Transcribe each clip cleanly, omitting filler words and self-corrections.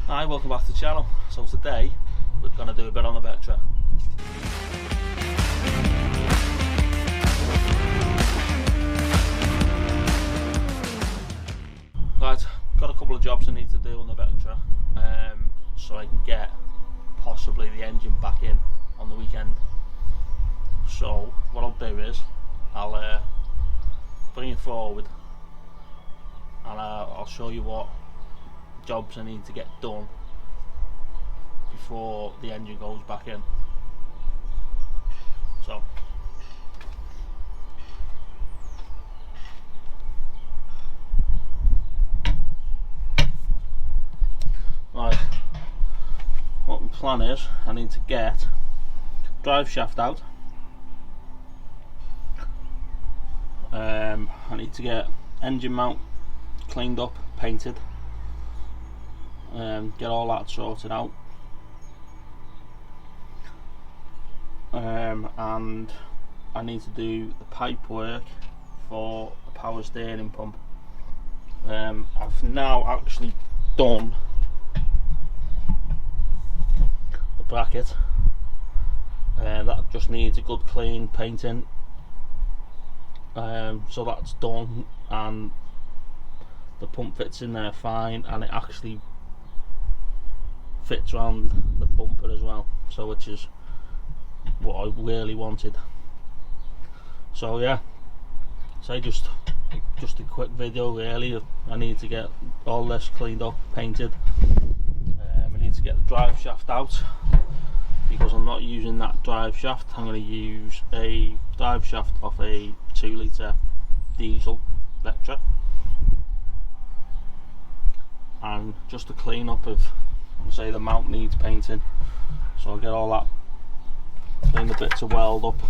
Hi, welcome back to the channel. So today we're going to do a bit on the Vectra. Right, got a couple of jobs I need to do on the Vectra, so I can get possibly the engine back in on the weekend. So what I'll do is I'll bring it forward and I'll show you what jobs I need to get done before the engine goes back in. So right, what my plan is, I need to get drive shaft out. I need to get engine mount cleaned up, painted, get all that sorted out, and I need to do the pipe work for a power steering pump. I've now actually done the bracket, that just needs a good clean painting, so that's done, and the pump fits in there fine, and it actually fits around the bumper as well, so which is what I really wanted. So yeah, so just a quick video really. I need to get all this cleaned up, painted. I need to get the drive shaft out because I'm not using that drive shaft. I'm going to use a drive shaft off a 2 litre diesel Vectra, and just a clean up of, say, the mount needs painting, so I'll get all that, clean the bits of weld up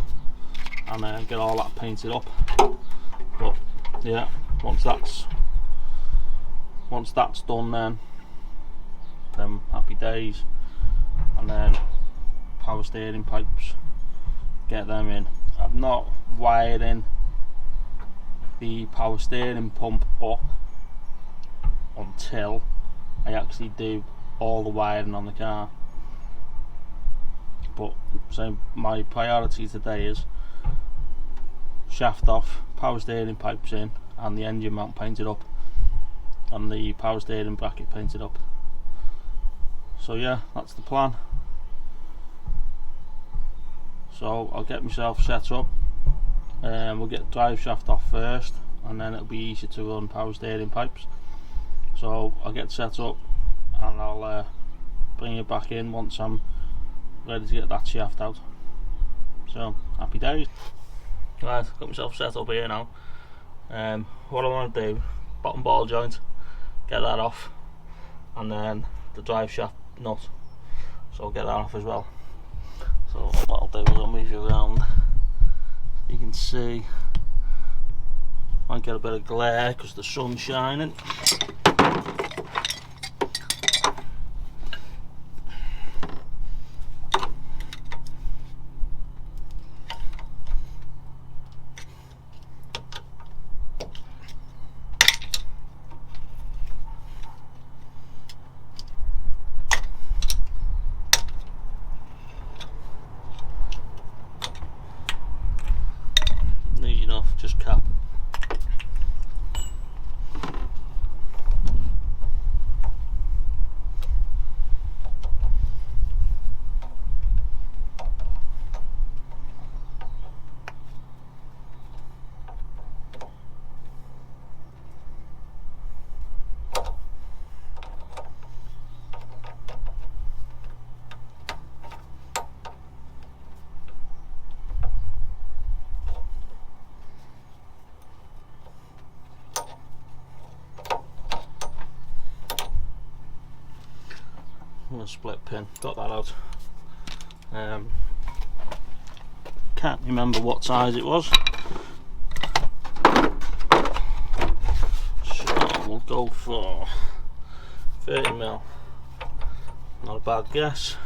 and get all that painted up. But yeah, once that's done, then happy days. And then power steering pipes, get them in. I've not wired in the power steering pump up until I actually do all the wiring on the car. But so my priority today is shaft off, power steering pipes in, and the engine mount painted up, and the power steering bracket painted up. So yeah, that's the plan. So I'll get myself set up, we'll get the drive shaft off first, and then it'll be easier to run power steering pipes. So I'll get set up and I'll bring it back in once I'm ready to get that shaft out. So happy days. Right, got myself set up here now. What I want to do, bottom ball joint, get that off, and then the drive shaft nut, so I'll get that off as well. So what I'll do is I'll move you around, you can see, might get a bit of glare because the sun's shining. Easy enough, just cap. A split pin, got that out. Can't remember what size it was, so we'll go for 30mm. Not a bad guess.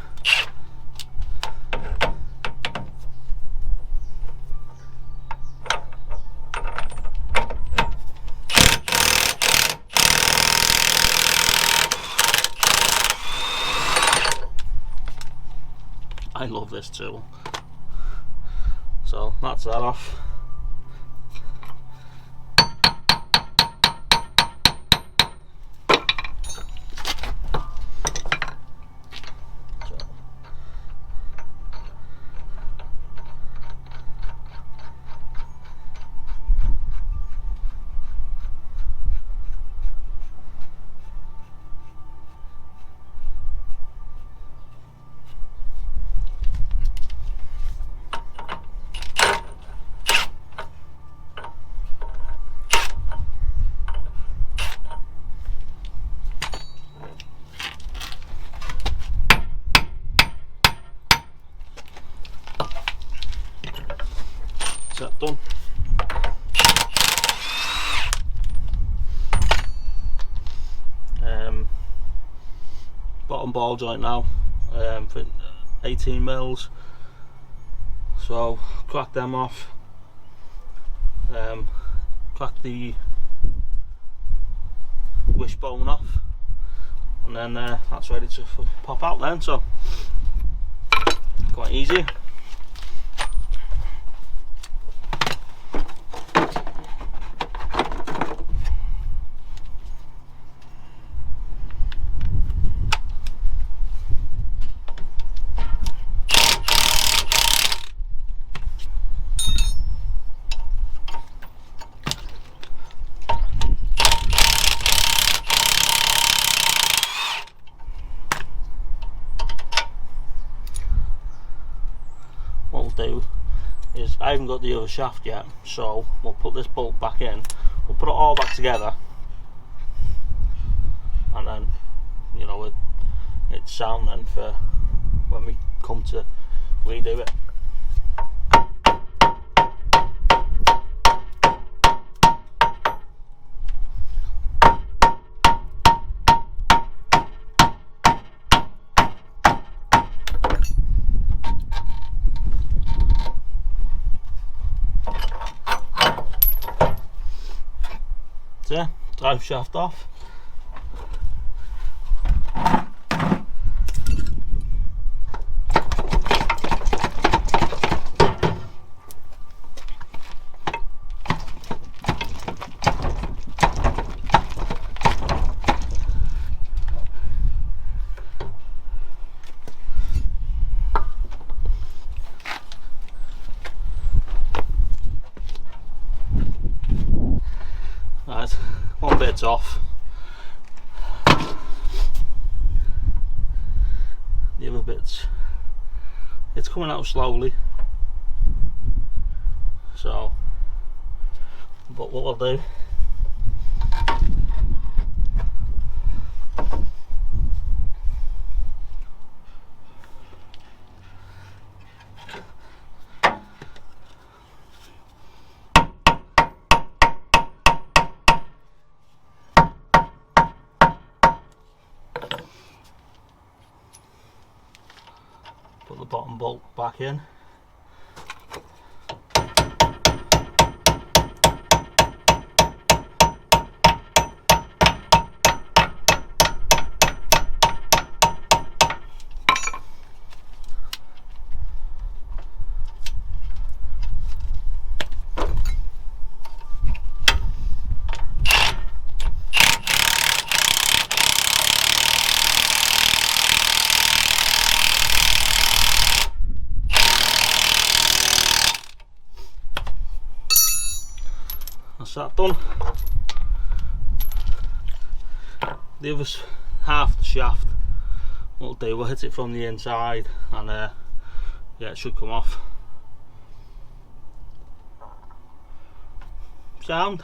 I love this tool. So that's that off. That done. Bottom ball joint now, for 18 mils. So crack them off. Crack the wishbone off, and then that's ready to pop out then. So quite easy. What we'll do is, I haven't got the other shaft yet, so we'll put this bolt back in, we'll put it all back together, and then, you know, it's sound then for when we come to redo it. Yeah, drive shaft off. Right, one bit's off. The other bit's, it's coming out slowly. So, but what we'll do, put the bottom bolt back in. That's that done. The other half of the shaft, what we'll do, we'll hit it from the inside, and yeah, it should come off. Sound.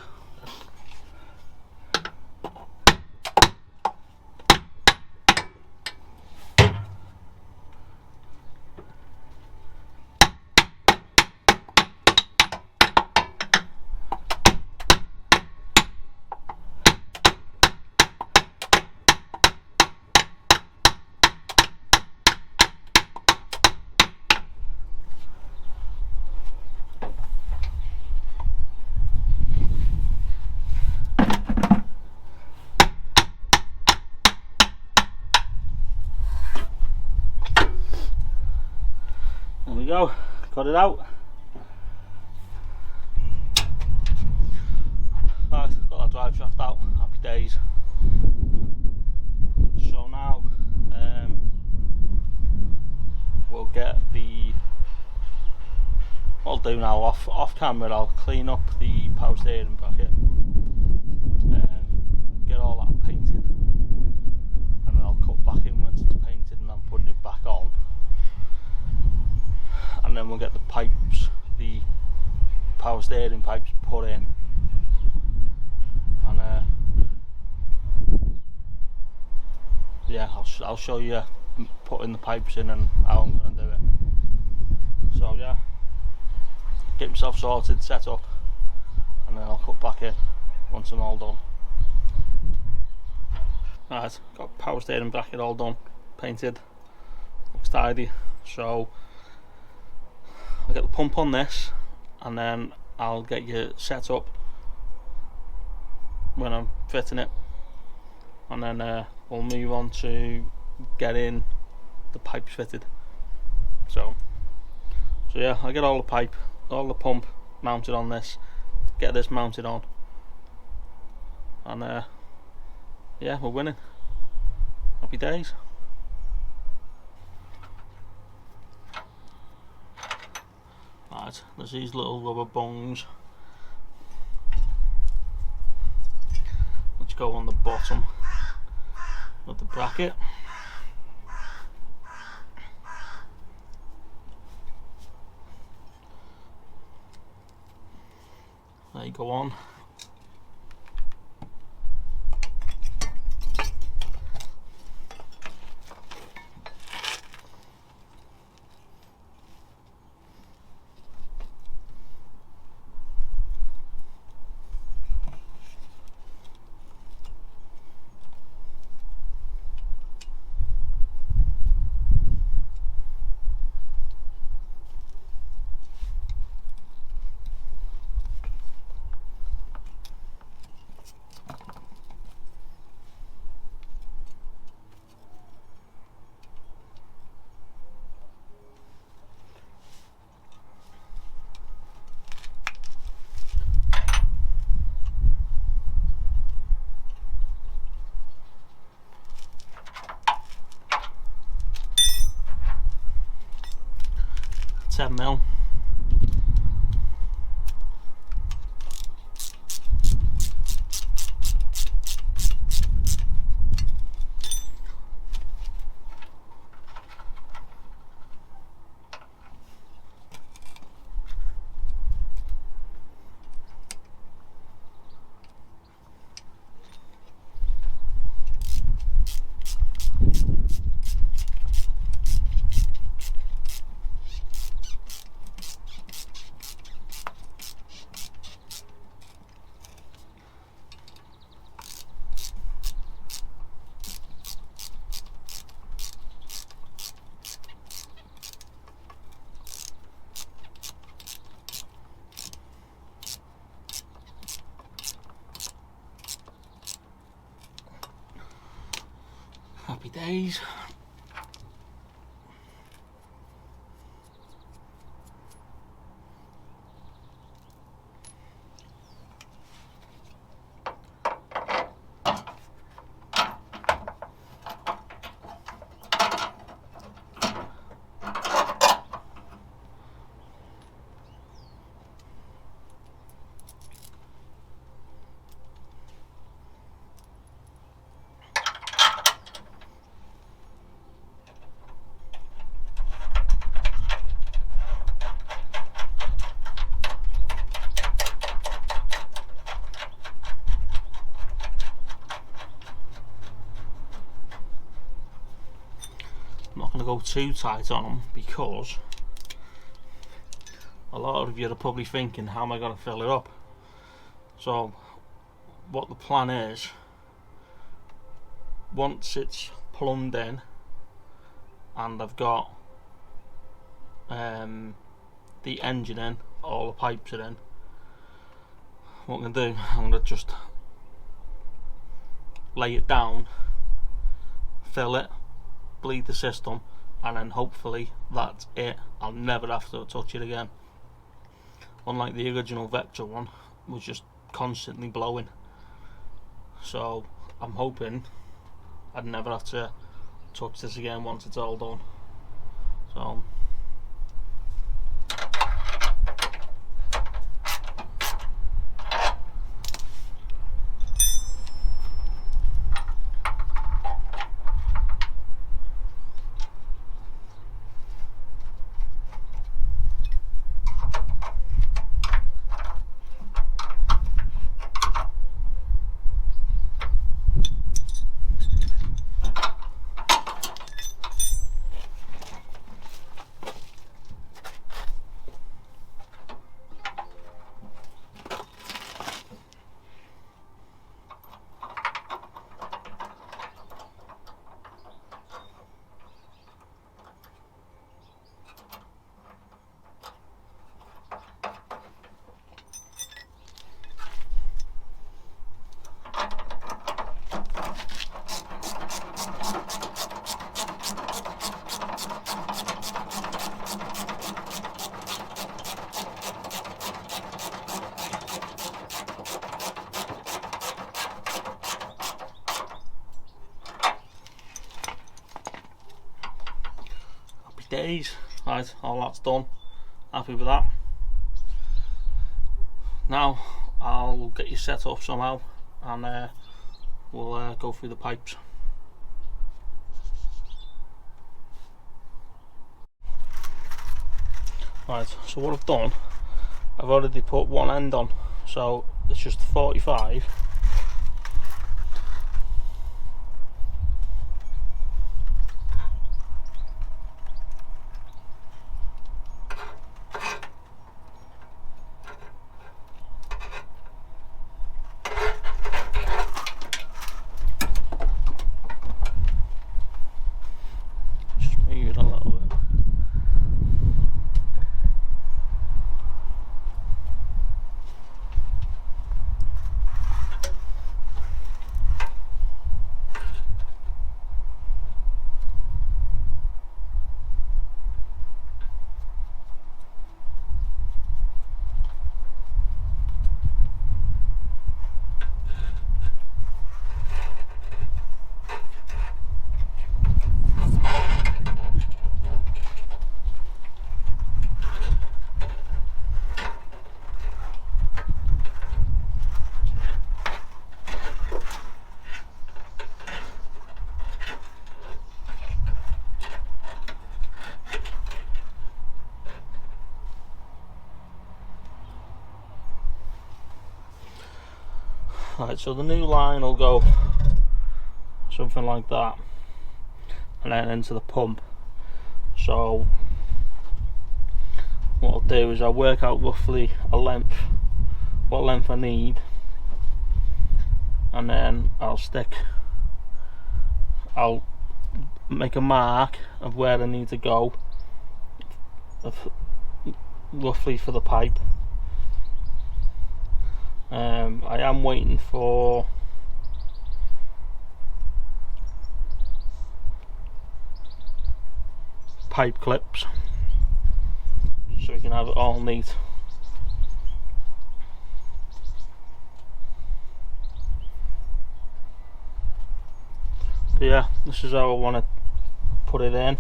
go, got it out. Right, got that drive shaft out, happy days. So now we'll get the, what I'll do now, off camera, I'll clean up the power steering bracket, get all that painted, and then I'll cut back in once it's painted and I'm putting it back on. And then we'll get the pipes, the power steering pipes put in, and yeah, I'll show you putting the pipes in and how I'm going to do it. So yeah, get myself sorted, set up, and then I'll cut back in once I'm all done. Right, got power steering bracket all done, painted, looks tidy. So I'll get the pump on this, and then I'll get you set up when I'm fitting it, and then we'll move on to getting the pipes fitted. So yeah, I'll get all the pump mounted on this, get this mounted on, and yeah, we're winning. Happy days. Right, there's these little rubber bungs which go on the bottom of the bracket. They go on. $7mm. Happy days. I'm not going to go too tight on them because a lot of you are probably thinking, how am I going to fill it up? So what the plan is, once it's plumbed in and I've got the engine in, all the pipes are in, what I'm going to do, I'm going to just lay it down, fill it, bleed the system, and then hopefully that's it. I'll never have to touch it again. Unlike the original Vectra one, was just constantly blowing. So I'm hoping I'd never have to touch this again once it's all done. So days. Right, all that's done. Happy with that. Now I'll get you set up somehow, and we'll go through the pipes. Right, so what I've done, I've already put one end on, so it's just 45. Right, so the new line will go something like that, and then into the pump. So what I'll do is I'll work out roughly a length, what length I need, and then I'll make a mark of where I need to go, roughly for the pipe. I am waiting for pipe clips so we can have it all neat. But yeah, this is how I want to put it in.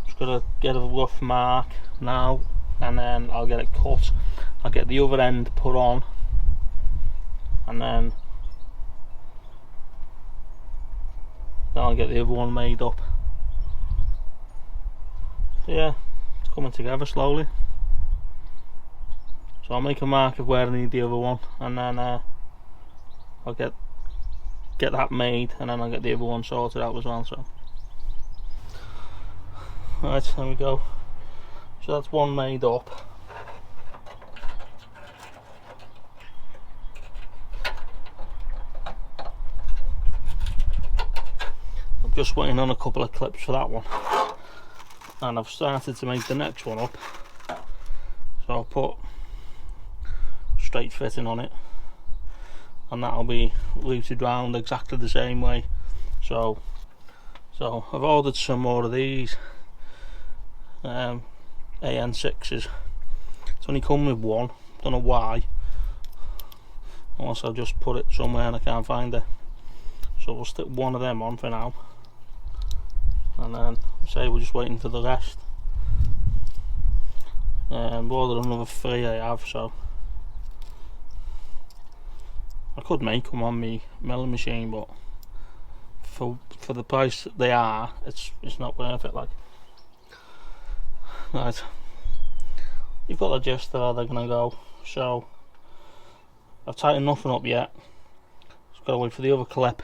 Just got to get a rough mark now, and then I'll get it cut. I'll get the other end put on, and then I'll get the other one made up. So yeah, it's coming together slowly. So I'll make a mark of where I need the other one, and then I'll get that made, and then I'll get the other one sorted out as well. So right, there we go. So that's one made up. Just waiting on a couple of clips for that one, and I've started to make the next one up. So I'll put straight fitting on it, and that'll be routed round exactly the same way. So I've ordered some more of these, AN6s. It's only come with one, don't know why, unless I've just put it somewhere and I can't find it. So we'll stick one of them on for now, and then say we're just waiting for the rest. More than another 3 I have, so I could make them on my milling machine, but for the price that they are, it's not worth it. Like, right, you've got the gist of how they're gonna go. So I've tightened nothing up yet. Just gotta wait for the other clip,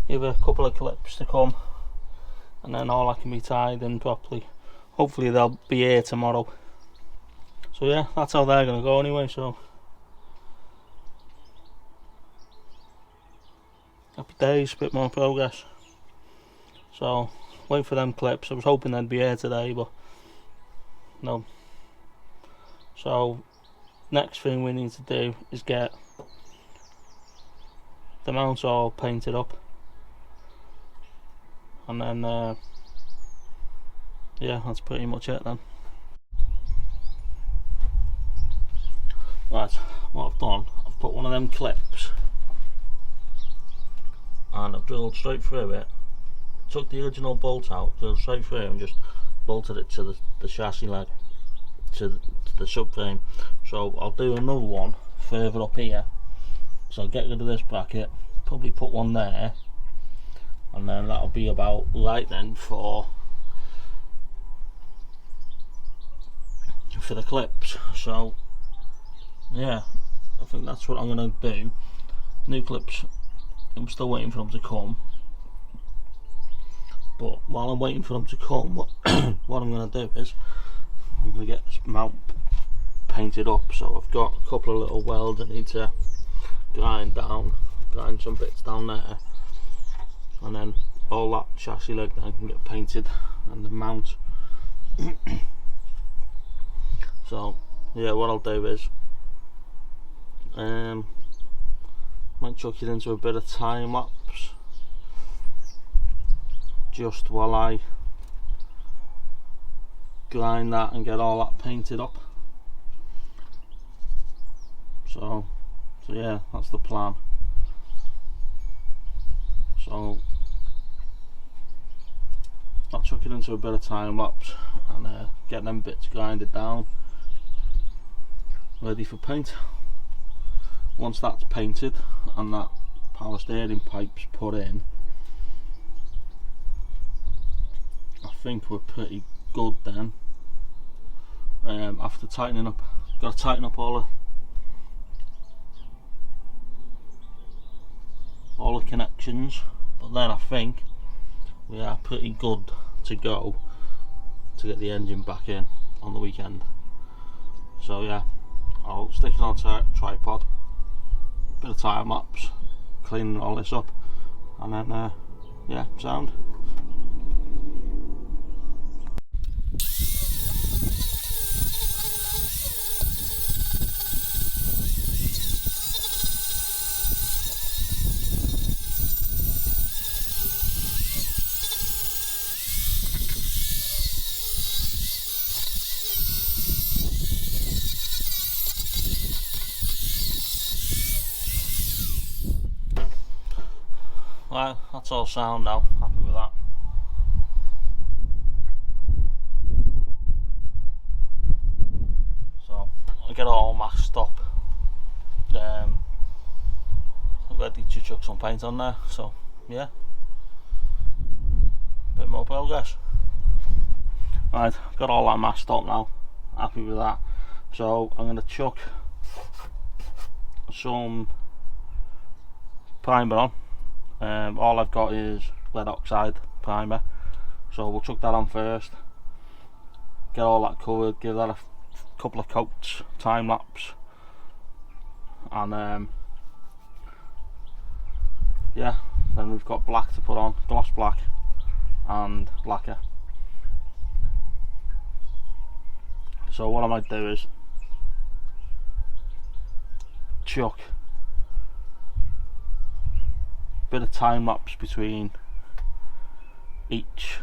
the other couple of clips to come, and then all that can be tied in properly. Hopefully they'll be here tomorrow. So yeah, that's how they're gonna go anyway. So happy days, a bit more progress. So wait for them clips. I was hoping they'd be here today, but no. So next thing we need to do is get the mounts all painted up, and then yeah, that's pretty much it then. Right, what I've done, I've put one of them clips and I've drilled straight through it, took the original bolt out, drilled straight through and just bolted it to the chassis leg, to the subframe. So I'll do another one further up here. So I'll get rid of this bracket, probably put one there, and then that'll be about right then for the clips. So yeah, I think that's what I'm going to do. New clips, I'm still waiting for them to come, but while I'm waiting for them to come, what I'm going to do is I'm going to get this mount painted up. So I've got a couple of little welds I need to grind some bits down there, and then all that chassis leg then can get painted, and the mount. So yeah, what I'll do is might chuck it into a bit of time lapse just while I grind that and get all that painted up. So yeah, that's the plan. So I'll chuck it into a bit of time lapse and get them bits grinded down, ready for paint. Once that's painted and that power steering pipe's put in, I think we're pretty good then. After tightening up, got to tighten up all the connections, but then I think we are pretty good to go to get the engine back in on the weekend. So yeah, I'll stick it on a tripod, bit of time lapse, cleaning all this up, and then yeah, sound. Well, that's all sound now, happy with that. So I'll get it all maxed up, ready to chuck some paint on there. So yeah, bit more progress. Right, got all that masked up now, happy with that. So I'm going to chuck some primer on. All I've got is lead oxide primer, so we'll chuck that on first, get all that covered, give that a couple of coats, time lapse, and yeah, then we've got black to put on, gloss black and lacquer. So what I might do is chuck bit of time lapse between each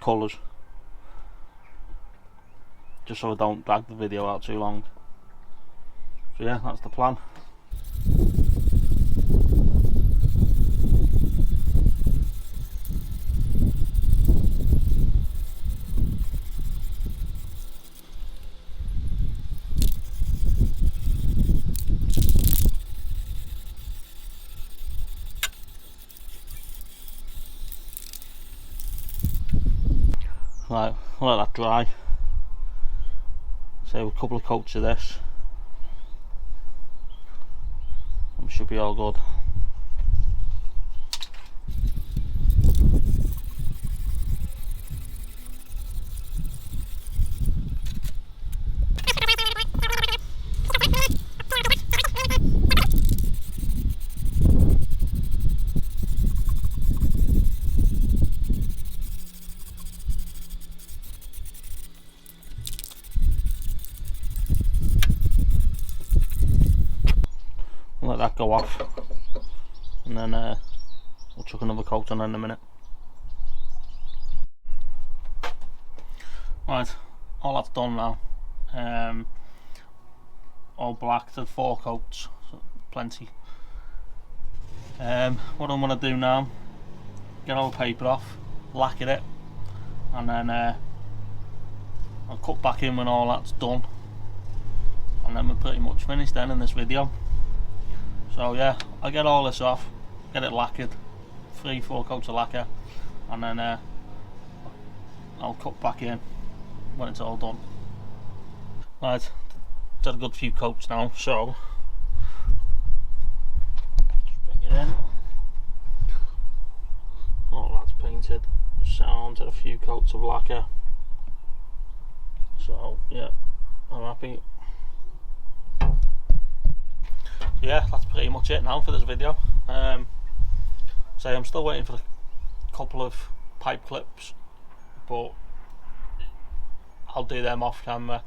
colours, just so I don't drag the video out too long. So yeah, that's the plan. Right, let that dry. So a couple of coats of this, and should be all good. Let that go off, and then we'll chuck another coat on in a minute. Right, all that's done now. All black to 4 coats, so plenty. What I'm going to do now, get all the paper off, lacquer it, and then I'll cut back in when all that's done, and then we're pretty much finished then in this video. So yeah, I'll get all this off, get it lacquered, 3-4 coats of lacquer, and then I'll cut back in when it's all done. Right, did a good few coats now, so just bring it in. All that's painted, sound and a few coats of lacquer. So yeah, I'm happy. Yeah, that's pretty much it now for this video. So I'm still waiting for a couple of pipe clips, but I'll do them off camera,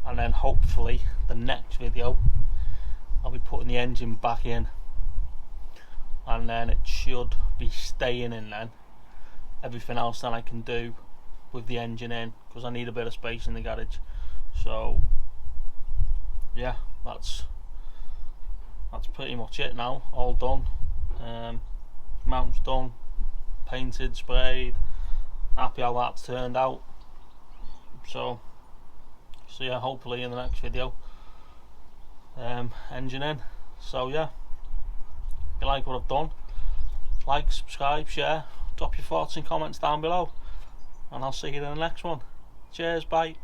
and then hopefully the next video I'll be putting the engine back in, and then it should be staying in then. Everything else then I can do with the engine in, because I need a bit of space in the garage. So yeah, that's pretty much it now, all done. Mount's done, painted, sprayed, happy how that's turned out. So yeah, hopefully in the next video, engine in. So yeah, if you like what I've done, like, subscribe, share, drop your thoughts and comments down below, and I'll see you in the next one. Cheers, bye.